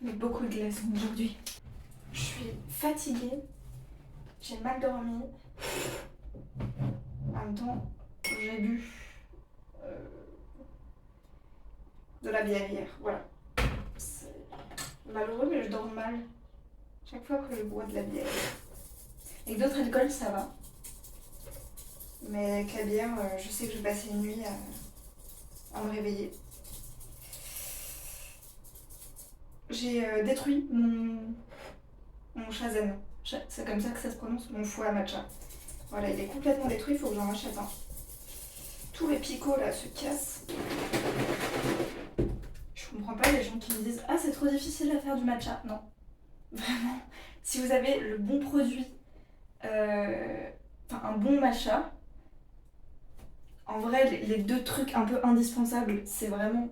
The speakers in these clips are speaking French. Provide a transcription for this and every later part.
Mais beaucoup de glaçons aujourd'hui. Je suis fatiguée, j'ai mal dormi. En même temps, j'ai bu de la bière hier, voilà. C'est malheureux, mais je dors mal chaque fois que je bois de la bière. Avec d'autres alcools, ça va. Mais avec la bière, je sais que je vais passer une nuit à me réveiller. J'ai détruit mon Shazen. C'est comme ça que ça se prononce, mon foie matcha. Voilà, il est complètement détruit, il faut que j'en rachète un. Tous les picots là se cassent. Je comprends pas les gens qui me disent « Ah, c'est trop difficile à faire du matcha ». Non, vraiment. Si vous avez le bon produit, un bon matcha, en vrai, les deux trucs un peu indispensables, c'est vraiment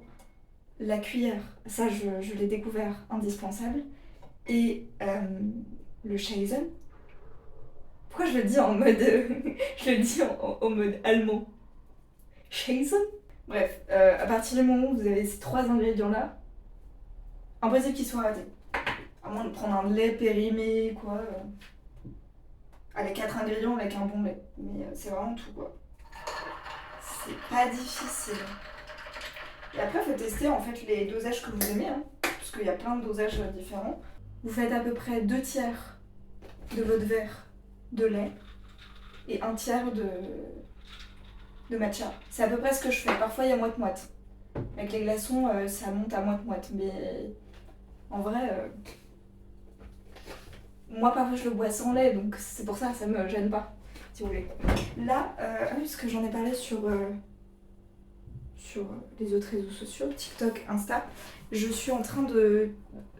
la cuillère. Ça, je l'ai découvert indispensable. Et le Shazen. Pourquoi je le dis en mode... je le dis en mode allemand. Shazen. Bref, à partir du moment où vous avez ces trois ingrédients-là, impossible qu'ils soient ratés. À moins de prendre un lait périmé, quoi. Allez, 4 ingrédients avec un bon lait. Mais c'est vraiment tout, quoi. C'est pas difficile. Et après, il faut tester en fait les dosages que vous aimez, hein, parce qu'il y a plein de dosages différents. Vous faites à peu près 2 tiers de votre verre de lait et 1 tiers de matcha. C'est à peu près ce que je fais. Parfois, il y a moite-moite. Avec les glaçons, ça monte à moite-moite. Mais en vrai, moi, parfois, je le bois sans lait, donc c'est pour ça, ça me gêne pas, si vous voulez. Là, parce que j'en ai parlé sur les autres réseaux sociaux, TikTok, Insta, je suis en train de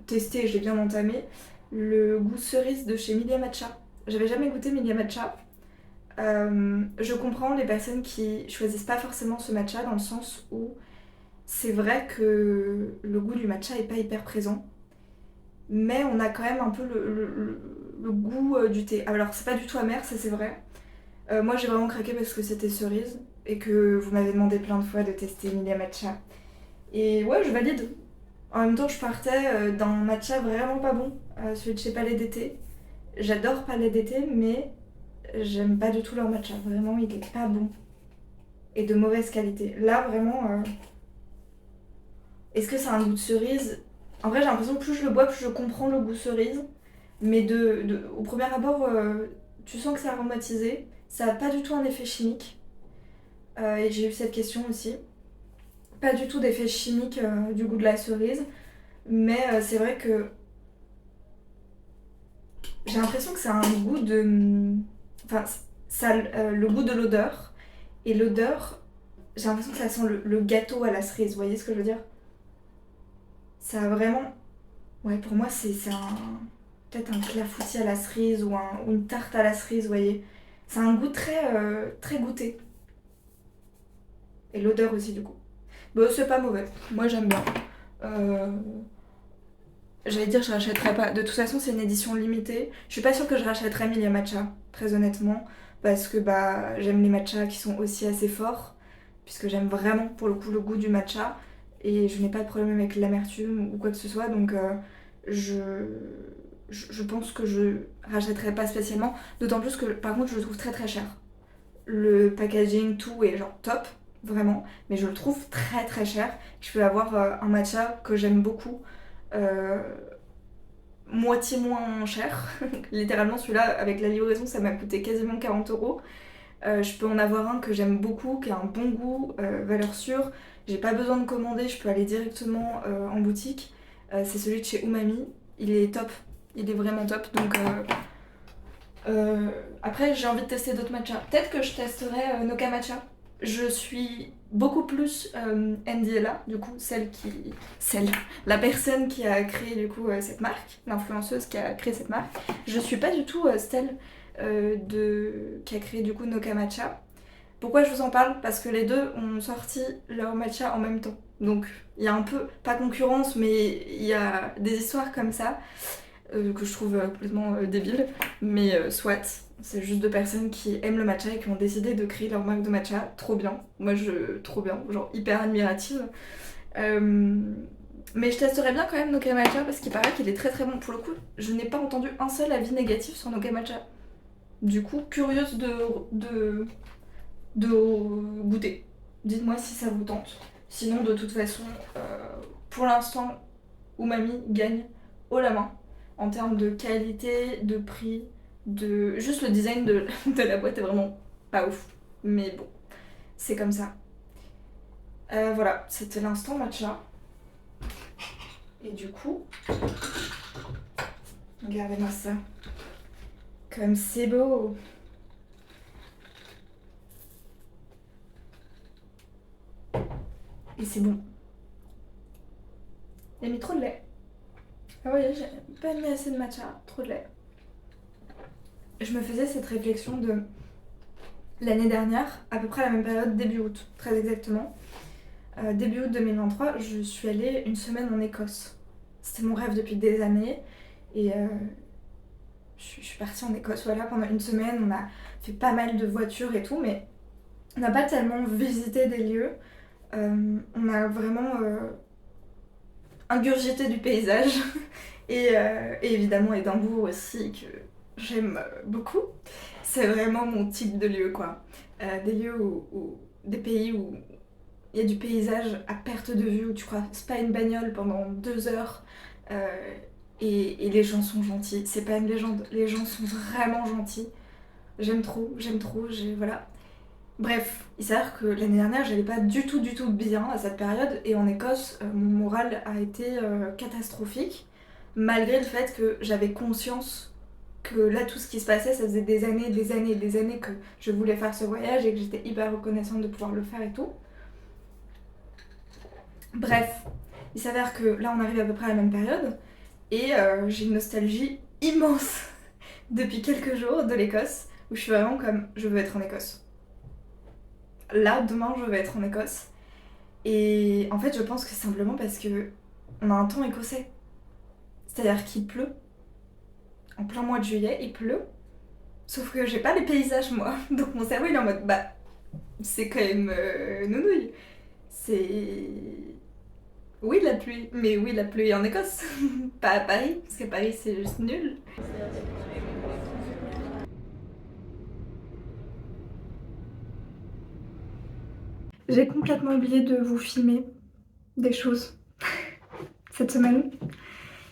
tester, j'ai bien entamé, le goût cerise de chez Milia Matcha. J'avais jamais goûté Milia Matcha. Je comprends les personnes qui choisissent pas forcément ce matcha dans le sens où c'est vrai que le goût du matcha est pas hyper présent, mais on a quand même un peu le goût du thé. Alors c'est pas du tout amer, ça c'est vrai. Moi j'ai vraiment craqué parce que c'était cerise et que vous m'avez demandé plein de fois de tester Milia Matcha. Et ouais, je valide. En même temps, je partais d'un matcha vraiment pas bon, celui de chez Palais d'été. J'adore Palais d'été, mais j'aime pas du tout leur matcha. Vraiment, il est pas bon. Et de mauvaise qualité. Là, vraiment, est-ce que c'est un goût de cerise? En vrai, j'ai l'impression que plus je le bois, plus je comprends le goût cerise. Mais au premier abord, tu sens que c'est aromatisé. Ça n'a pas du tout un effet chimique. Et j'ai eu cette question aussi. Pas du tout d'effet chimique du goût de la cerise. Mais c'est vrai que j'ai l'impression que ça a un goût de... Enfin, ça a le goût de l'odeur. Et l'odeur, j'ai l'impression que ça sent le gâteau à la cerise. Vous voyez ce que je veux dire? Ça a vraiment... Ouais, pour moi, c'est peut-être un clafoutis à la cerise ou une tarte à la cerise, vous voyez. C'est un goût très goûté. Et l'odeur aussi, du coup. Bon, c'est pas mauvais. Moi, j'aime bien. J'allais dire, je rachèterais pas. De toute façon, c'est une édition limitée. Je suis pas sûre que je rachèterais Milia Matcha, très honnêtement. Parce que j'aime les matchas qui sont aussi assez forts. Puisque j'aime vraiment, pour le coup, le goût du matcha. Et je n'ai pas de problème avec l'amertume ou quoi que ce soit. Donc, je pense que je rachèterais pas spécialement. D'autant plus que, par contre, je le trouve très très cher. Le packaging, tout est genre top, vraiment. Mais je le trouve très très cher. Je peux avoir un matcha que j'aime beaucoup. euh, Moitié moins cher. Littéralement, celui-là, avec la livraison, ça m'a coûté quasiment 40 €. Je peux en avoir un que j'aime beaucoup, qui a un bon goût, valeur sûre. J'ai pas besoin de commander, je peux aller directement en boutique. C'est celui de chez Umami. Il est top. Il est vraiment top. Donc, après, j'ai envie de tester d'autres matchas. Peut-être que je testerai Noka Matcha. Je suis beaucoup plus Ndiela, du coup, la personne qui a créé du coup cette marque, l'influenceuse qui a créé cette marque. Je suis pas du tout celle qui a créé du coup Noka Matcha. Pourquoi je vous en parle? Parce que les deux ont sorti leur matcha en même temps. Donc il y a un peu, pas concurrence, mais il y a des histoires comme ça que je trouve complètement débiles. Mais soit, c'est juste deux personnes qui aiment le matcha et qui ont décidé de créer leur marque de matcha. Trop bien. Moi, trop bien, genre hyper admirative. Mais je testerai bien quand même Noka Matcha parce qu'il paraît qu'il est très très bon. Pour le coup, je n'ai pas entendu un seul avis négatif sur Noka Matcha. Du coup, curieuse de goûter. Dites-moi si ça vous tente. Sinon, de toute façon, pour l'instant, Umami gagne haut la main en termes de qualité, de prix, de. Juste le design de la boîte est vraiment pas ouf. Mais bon, c'est comme ça. Voilà, c'était l'instant matcha. Et du coup, regardez-moi ça. Comme c'est beau. Et c'est bon. J'ai mis trop de lait. Ah oui, j'ai pas mis assez de matcha, trop de lait. Je me faisais cette réflexion de l'année dernière, à peu près à la même période, début août, très exactement. Début août 2023, je suis allée une semaine en Écosse. C'était mon rêve depuis des années. Et je suis partie en Écosse, voilà, pendant une semaine. On a fait pas mal de voitures et tout, mais on n'a pas tellement visité des lieux. On a vraiment ingurgité du paysage. Et évidemment Édimbourg aussi, que j'aime beaucoup. C'est vraiment mon type de lieu, quoi. Des lieux des pays où il y a du paysage à perte de vue, où tu croises pas une bagnole pendant 2 heures et les gens sont gentils. C'est pas une légende, les gens sont vraiment gentils. J'aime trop, voilà. Bref, il s'avère que l'année dernière, j'allais pas du tout bien à cette période et en Écosse, mon moral a été catastrophique, malgré le fait que j'avais conscience que là, tout ce qui se passait, ça faisait des années que je voulais faire ce voyage et que j'étais hyper reconnaissante de pouvoir le faire et tout. Bref, il s'avère que là, on arrive à peu près à la même période et j'ai une nostalgie immense depuis quelques jours de l'Écosse où je suis vraiment comme je veux être en Écosse. Là, demain, je vais être en Écosse. Et en fait, je pense que c'est simplement parce que on a un temps écossais. C'est-à-dire qu'il pleut. En plein mois de juillet, il pleut. Sauf que j'ai pas les paysages, moi. Donc mon cerveau, il est en mode, bah, c'est quand même nounouille. C'est. Oui, la pluie. Mais oui, la pluie en Écosse. Pas à Paris, parce que Paris, c'est juste nul. J'ai complètement oublié de vous filmer des choses cette semaine.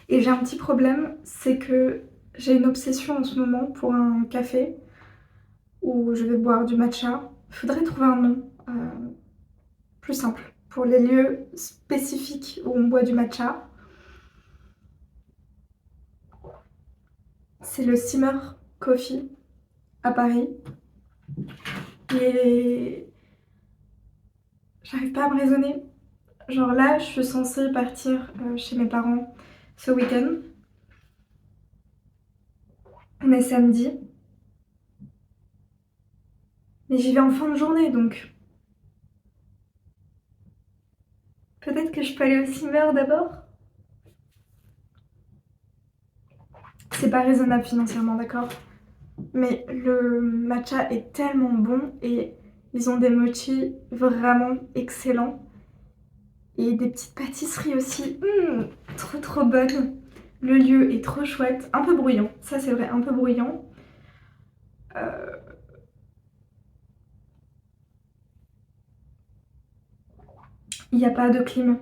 Et j'ai un petit problème, c'est que j'ai une obsession en ce moment pour un café où je vais boire du matcha. Il faudrait trouver un nom plus simple pour les lieux spécifiques où on boit du matcha. C'est le Simmer Coffee à Paris. Et j'arrive pas à me raisonner. Genre là, je suis censée partir chez mes parents ce week-end. On est samedi. Mais j'y vais en fin de journée, donc peut-être que je peux aller au Simmer d'abord. C'est pas raisonnable financièrement, d'accord? Mais le matcha est tellement bon et ils ont des mochis vraiment excellents. Et des petites pâtisseries aussi, trop bonnes. Le lieu est trop chouette, un peu bruyant, ça c'est vrai, un peu bruyant. Il n'y a pas de clim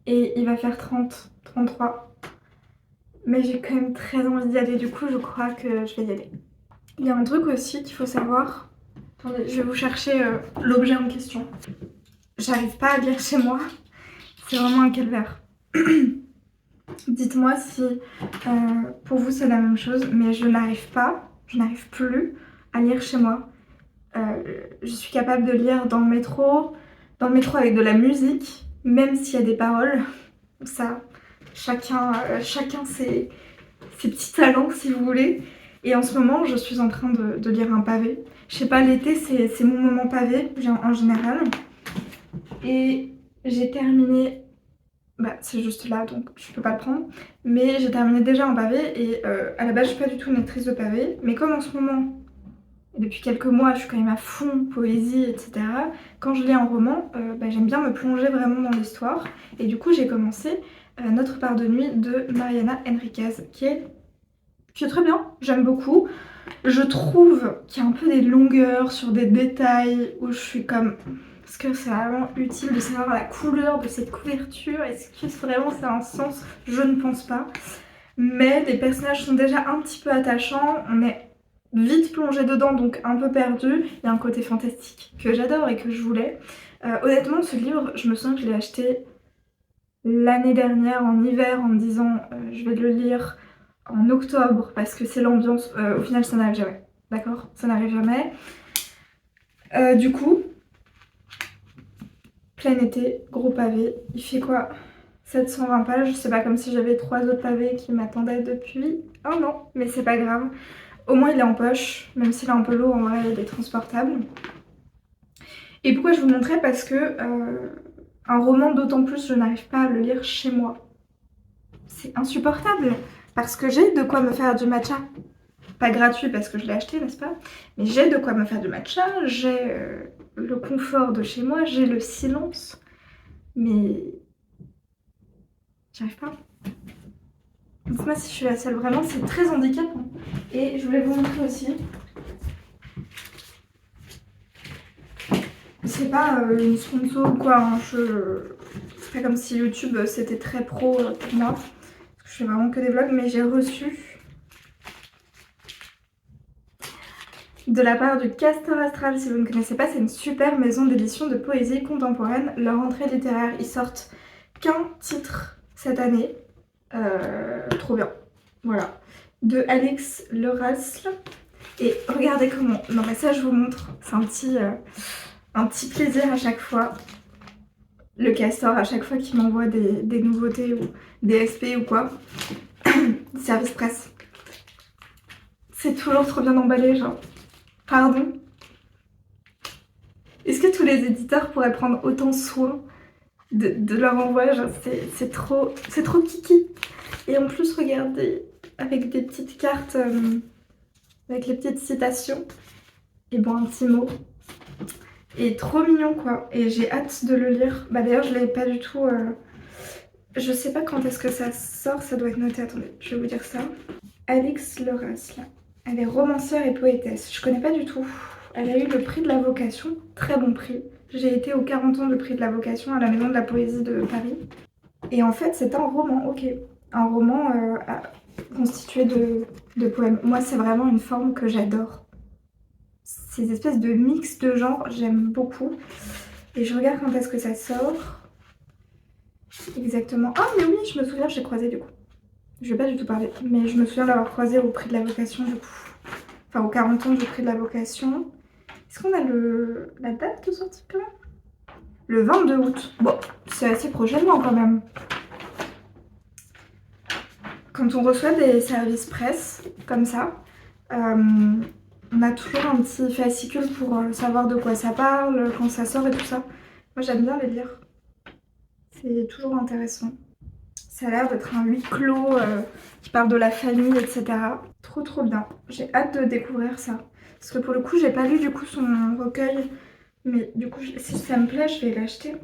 et il va faire 30, 33. Mais j'ai quand même très envie d'y aller, du coup je crois que je vais y aller. Il y a un truc aussi qu'il faut savoir. Attendez, je vais vous chercher l'objet en question. J'arrive pas à lire chez moi, c'est vraiment un calvaire. Dites-moi si pour vous c'est la même chose, mais je n'arrive plus à lire chez moi. Je suis capable de lire dans le métro avec de la musique, même s'il y a des paroles. Ça, chacun ses petits talents si vous voulez. Et en ce moment, je suis en train de lire un pavé. Je sais pas, l'été c'est mon moment pavé en général. Et j'ai terminé. Bah, c'est juste là, donc je peux pas le prendre. Mais j'ai terminé déjà un pavé et à la base, je suis pas du tout une lectrice de pavé. Mais comme en ce moment, et depuis quelques mois je suis quand même à fond poésie, etc. Quand je lis un roman, j'aime bien me plonger vraiment dans l'histoire. Et du coup j'ai commencé Notre part de nuit de Mariana Enriquez, qui est très bien, j'aime beaucoup. Je trouve qu'il y a un peu des longueurs sur des détails où je suis comme... Est-ce que c'est vraiment utile de savoir la couleur de cette couverture? Est-ce que vraiment ça a un sens? Je ne pense pas. Mais les personnages sont déjà un petit peu attachants, on est vite plongé dedans, donc un peu perdu. Il y a un côté fantastique que j'adore et que je voulais. Honnêtement, ce livre, je me souviens que je l'ai acheté l'année dernière en hiver en me disant je vais le lire en octobre parce que c'est l'ambiance. Au final, ça n'arrive jamais. D'accord? Ça n'arrive jamais. Du coup, plein été, gros pavé. Il fait quoi? 720 pages. C'est pas comme si j'avais 3 autres pavés qui m'attendaient depuis un an, mais c'est pas grave. Au moins, il est en poche, même s'il est un peu lourd, en vrai, il est transportable. Et pourquoi je vous le montrais? Parce que un roman, d'autant plus, je n'arrive pas à le lire chez moi. C'est insupportable, parce que j'ai de quoi me faire du matcha. Pas gratuit parce que je l'ai acheté, n'est-ce pas? Mais j'ai de quoi me faire du matcha, j'ai le confort de chez moi, j'ai le silence. Mais j'y arrive pas. Dites-moi si je suis la seule, vraiment, c'est très handicapant. Et je voulais vous montrer aussi. C'est pas une sponsor ou quoi, hein. C'est pas comme si YouTube c'était très pro pour moi. Parce que je fais vraiment que des vlogs, mais j'ai reçu de la part du Castor Astral, si vous ne connaissez pas, c'est une super maison d'édition de poésie contemporaine. Leur rentrée littéraire, ils sortent qu'un titre cette année. Trop bien. Voilà. De Alix Lerasle. Et regardez comment... Non mais ça je vous montre. C'est un petit plaisir à chaque fois. Le Castor, à chaque fois qu'il m'envoie des nouveautés ou des SP ou quoi. Service presse. C'est toujours trop bien emballé, genre. Pardon. Est-ce que tous les éditeurs pourraient prendre autant soin de leur envoi? Genre, c'est trop kiki. Et en plus, regardez, avec des petites cartes, avec les petites citations. Et bon, un petit mot. Et trop mignon, quoi. Et j'ai hâte de le lire. Bah d'ailleurs, je l'ai pas du tout... Je sais pas quand est-ce que ça sort, ça doit être noté. Attendez, je vais vous dire ça. Alix Lerasle. Elle est romancière et poétesse. Je connais pas du tout. Elle a eu le prix de la vocation, très bon prix. J'ai été aux 40 ans de prix de la vocation à la Maison de la Poésie de Paris. Et en fait, c'est un roman, ok. Un roman constitué de poèmes. Moi, c'est vraiment une forme que j'adore. Ces espèces de mix de genres, j'aime beaucoup. Et je regarde quand est-ce que ça sort. Exactement. Ah, mais oui, je me souviens, j'ai croisé du coup. Je vais pas du tout parler, mais je me souviens l'avoir croisé au prix de la vocation du coup. Enfin, aux 40 ans du prix de la vocation. Est-ce qu'on a la date de sortie quand même? Le 22 août. Bon, c'est assez prochainement quand même. Quand on reçoit des services presse comme ça, on a toujours un petit fascicule pour savoir de quoi ça parle, quand ça sort et tout ça. Moi j'aime bien les lire. C'est toujours intéressant. Ça a l'air d'être un huis clos qui parle de la famille, etc. Trop trop bien. J'ai hâte de découvrir ça. Parce que pour le coup, j'ai pas lu du coup son recueil. Mais du coup, si ça me plaît, je vais l'acheter.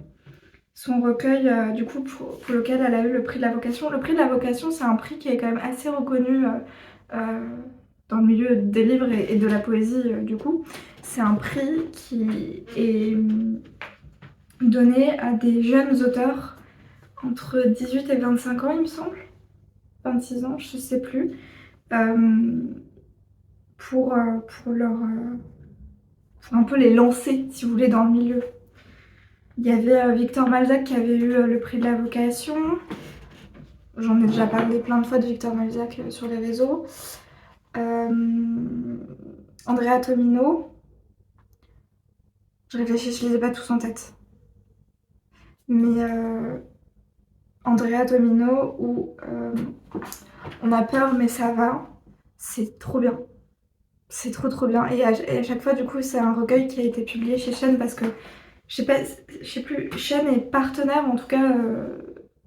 Son recueil, du coup, pour lequel elle a eu le prix de la vocation. Le prix de la vocation, c'est un prix qui est quand même assez reconnu dans le milieu des livres et de la poésie, du coup. C'est un prix qui est donné à des jeunes auteurs entre 18 et 25 ans, il me semble. 26 ans, je sais plus. Pour un peu les lancer, si vous voulez, dans le milieu. Il y avait Victor Malzac qui avait eu le prix de la vocation. J'en ai déjà parlé plein de fois de Victor Malzac sur les réseaux. Andrea Tomino. Je réfléchis, je les ai pas tous en tête. Mais Andrea Tomino ou On a peur mais ça va. C'est trop bien. C'est trop trop bien. Et à chaque fois, du coup, c'est un recueil qui a été publié chez Chêne parce que, je sais plus, Chêne est partenaire, en tout cas,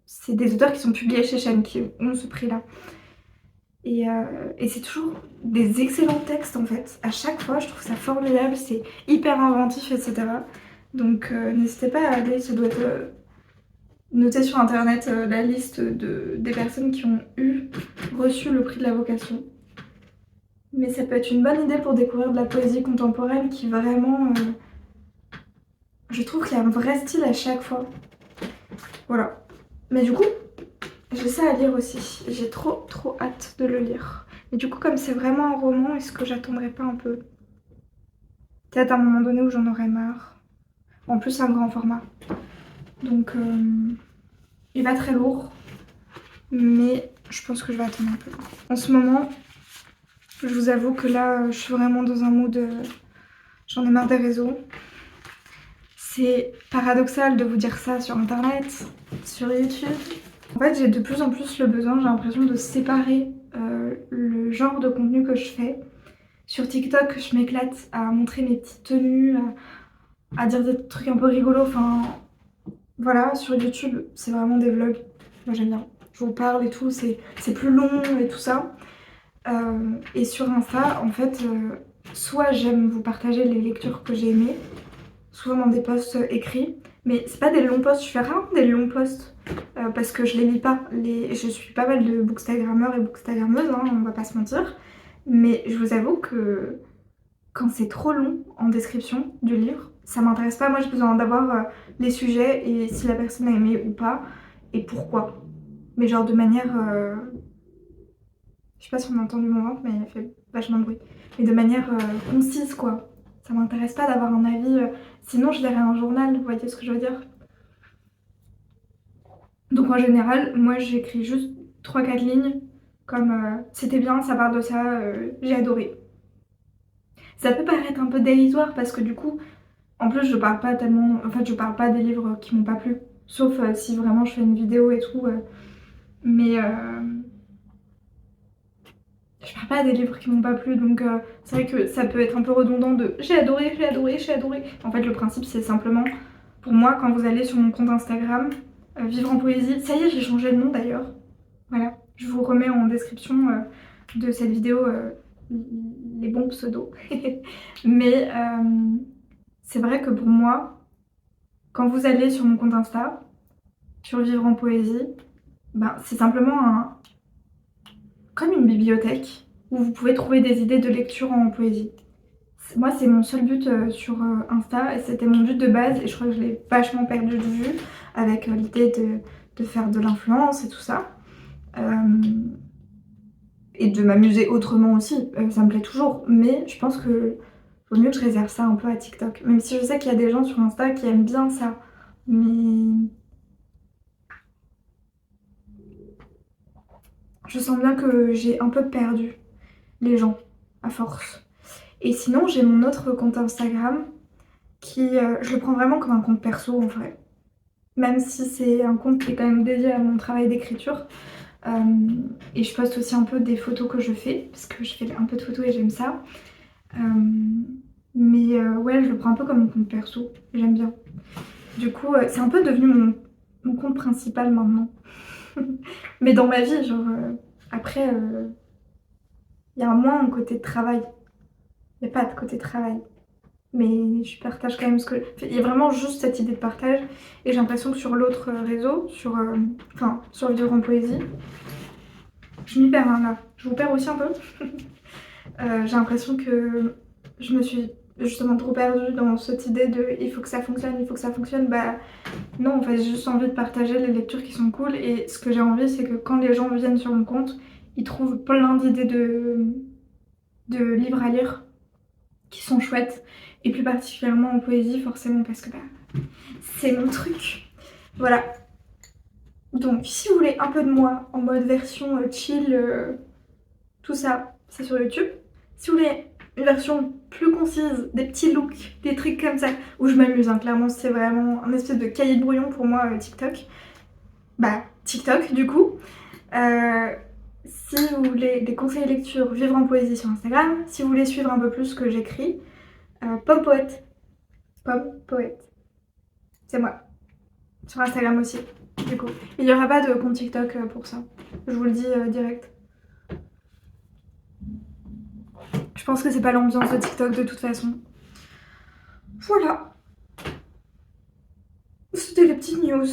c'est des auteurs qui sont publiés chez Chêne qui ont ce prix-là. Et c'est toujours des excellents textes en fait. À chaque fois, je trouve ça formidable, c'est hyper inventif, etc. Donc n'hésitez pas à aller, ça doit être noté sur internet la liste des personnes qui ont reçu le prix de la vocation. Mais ça peut être une bonne idée pour découvrir de la poésie contemporaine qui vraiment... je trouve qu'il y a un vrai style à chaque fois. Voilà. Mais du coup, j'ai ça à lire aussi. J'ai trop hâte de le lire. Mais du coup, comme c'est vraiment un roman, est-ce que j'attendrai pas un peu? Peut-être à un moment donné où j'en aurai marre. En plus, c'est un grand format. Donc, il va très lourd. Mais je pense que je vais attendre un peu. En ce moment, je vous avoue que là, je suis vraiment dans un mood... j'en ai marre des réseaux. C'est paradoxal de vous dire ça sur internet, sur YouTube. En fait, j'ai de plus en plus le besoin, j'ai l'impression de séparer le genre de contenu que je fais. Sur TikTok, je m'éclate à montrer mes petites tenues, à dire des trucs un peu rigolos. Enfin, voilà, sur YouTube, c'est vraiment des vlogs. Moi, j'aime bien. Je vous parle et tout, c'est plus long et tout ça. Et sur Insta, en fait, soit j'aime vous partager les lectures que j'ai aimées, souvent dans des posts écrits, mais c'est pas des longs posts, je fais rarement des longs posts parce que je les lis pas. Je suis pas mal de bookstagrammeurs et bookstagrammeuses, hein, on va pas se mentir, mais je vous avoue que quand c'est trop long en description du livre, ça m'intéresse pas. Moi j'ai besoin d'avoir les sujets et si la personne a aimé ou pas et pourquoi. Mais genre de manière... je sais pas si on a entendu mon ventre, mais il fait vachement de bruit. Mais de manière concise quoi. Ça m'intéresse pas d'avoir un avis... sinon je lirais un journal, vous voyez ce que je veux dire? Donc en général, moi j'écris juste 3-4 lignes, comme c'était bien, ça parle de ça, j'ai adoré. Ça peut paraître un peu dérisoire parce que du coup, en plus je parle pas tellement, en fait je parle pas des livres qui m'ont pas plu, sauf si vraiment je fais une vidéo et tout, mais je parle pas des livres qui m'ont pas plu, donc c'est vrai que ça peut être un peu redondant de j'ai adoré, j'ai adoré, j'ai adoré. En fait le principe c'est simplement, pour moi quand vous allez sur mon compte Instagram, Vivre en poésie, ça y est j'ai changé le nom d'ailleurs. Voilà, je vous remets en description de cette vidéo les bons pseudos. Mais c'est vrai que pour moi, quand vous allez sur mon compte Insta, sur Vivre en poésie, ben, c'est simplement comme une bibliothèque où vous pouvez trouver des idées de lecture en poésie. Moi, c'est mon seul but sur Insta et c'était mon but de base et je crois que je l'ai vachement perdu de vue avec l'idée de faire de l'influence et tout ça. Et de m'amuser autrement aussi, ça me plaît toujours, mais je pense que vaut mieux que je réserve ça un peu à TikTok. Même si je sais qu'il y a des gens sur Insta qui aiment bien ça, mais je sens bien que j'ai un peu perdu les gens à force. Et sinon, j'ai mon autre compte Instagram qui, je le prends vraiment comme un compte perso en vrai. Même si c'est un compte qui est quand même dédié à mon travail d'écriture. Et je poste aussi un peu des photos que je fais, parce que je fais un peu de photos et j'aime ça. Mais ouais, je le prends un peu comme mon compte perso, j'aime bien. Du coup, c'est un peu devenu mon compte principal maintenant. Mais dans ma vie, genre, après, il y a moins un côté de travail. Il n'y a pas de côté travail. Mais je partage quand même ce que... Il y a vraiment juste cette idée de partage. Et j'ai l'impression que sur l'autre réseau, enfin, sur Vivre en poésie, je m'y perds hein, là. Je vous perds aussi un peu. J'ai l'impression que je me suis justement trop perdue dans cette idée de il faut que ça fonctionne, il faut que ça fonctionne. Bah non, en fait, j'ai juste envie de partager les lectures qui sont cool. Et ce que j'ai envie, c'est que quand les gens viennent sur mon compte, ils trouvent plein d'idées de livres à lire qui sont chouettes. Et plus particulièrement en poésie, forcément, parce que bah, c'est mon truc. Voilà. Donc, si vous voulez un peu de moi en mode version chill, tout ça, c'est sur YouTube. Si vous voulez une version plus concise, des petits looks, des trucs comme ça, où je m'amuse, hein, clairement, c'est vraiment un espèce de cahier de brouillon pour moi, TikTok. Bah, TikTok, du coup. Si vous voulez des conseils de lecture, Vivre en poésie sur Instagram. Si vous voulez suivre un peu plus ce que j'écris, Pomme Poète. Pomme Poète. C'est moi. Sur Instagram aussi, du coup. Il n'y aura pas de compte TikTok pour ça. Je vous le dis direct. Je pense que c'est pas l'ambiance de TikTok de toute façon. Voilà. C'était les petites news.